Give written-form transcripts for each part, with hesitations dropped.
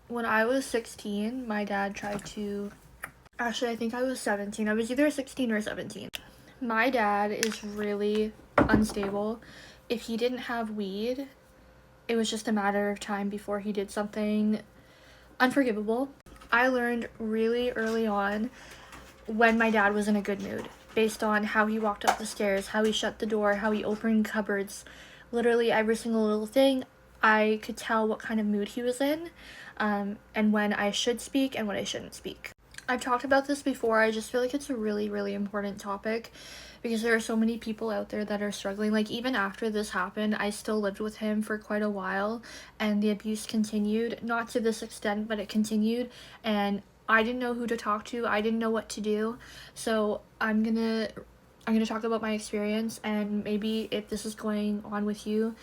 When I was 16, my dad tried to, actually I think I was 17. I was either 16 or 17. My dad is really unstable. If he didn't have weed, it was just a matter of time before he did something unforgivable. I learned really early on when my dad was in a good mood based on how he walked up the stairs, how he shut the door, how he opened cupboards. Literally every single little thing, I could tell what kind of mood he was in, and when I should speak and when I shouldn't speak. I've talked about this before. I just feel like it's a really, really important topic because there are so many people out there that are struggling. Like, even after this happened, I still lived with him for quite a while, and the abuse continued. Not to this extent, but it continued, and I didn't know who to talk to. I didn't know what to do. So I'm gonna talk about my experience, and maybe if this is going on with you,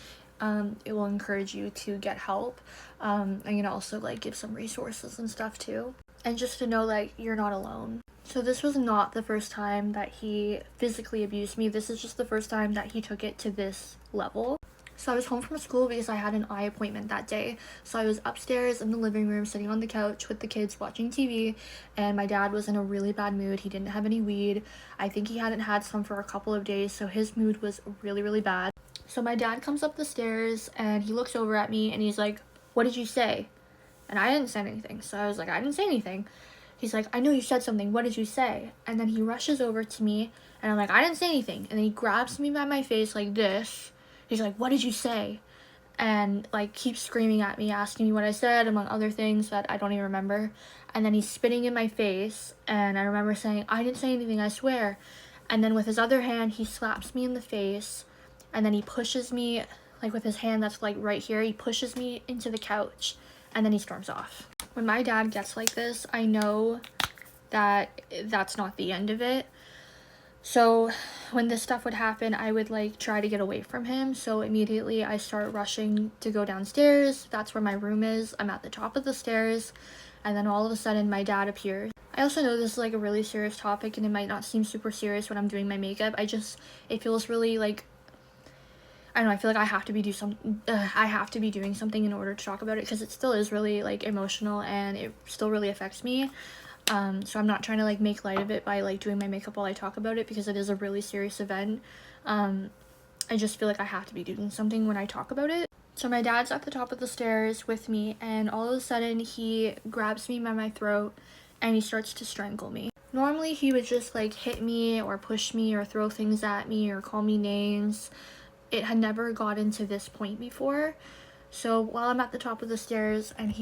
it will encourage you to get help. I'm gonna also like give some resources and stuff too, and just to know like you're not alone. So this was not the first time that he physically abused me. This is just the first time that he took it to this level. So I was home from school because I had an eye appointment that day. So I was upstairs in the living room sitting on the couch with the kids watching TV, and my dad was in a really bad mood. He didn't have any weed. I think he hadn't had some for a couple of days, so his mood was really, really bad. So my dad comes up the stairs and he looks over at me and he's like, "What did you say?" And I didn't say anything. So I was like, "I didn't say anything." He's like, "I know you said something. What did you say?" And then he rushes over to me and I'm like, "I didn't say anything." And then he grabs me by my face like this. He's like, "What did you say?" And like keeps screaming at me, asking me what I said, among other things that I don't even remember. And then he's spitting in my face, and I remember saying, "I didn't say anything, I swear." And then with his other hand, he slaps me in the face, and then he pushes me, like with his hand that's like right here, he pushes me into the couch, and then he storms off. When my dad gets like this, I know that that's not the end of it. So when this stuff would happen, I would like try to get away from him. So immediately I start rushing to go downstairs. That's where my room is. I'm at the top of the stairs, and then all of a sudden my dad appears. I also know this is like a really serious topic and it might not seem super serious when I'm doing my makeup. It feels really like, I don't know, I feel like I have to be doing something in order to talk about it because it still is really like emotional and it still really affects me. So I'm not trying to like make light of it by like doing my makeup while I talk about it because it is a really serious event. I just feel like I have to be doing something when I talk about it. So my dad's at the top of the stairs with me, and all of a sudden he grabs me by my throat and he starts to strangle me. Normally he would just like hit me or push me or throw things at me or call me names. It had never gotten to this point before. So while I'm at the top of the stairs and he's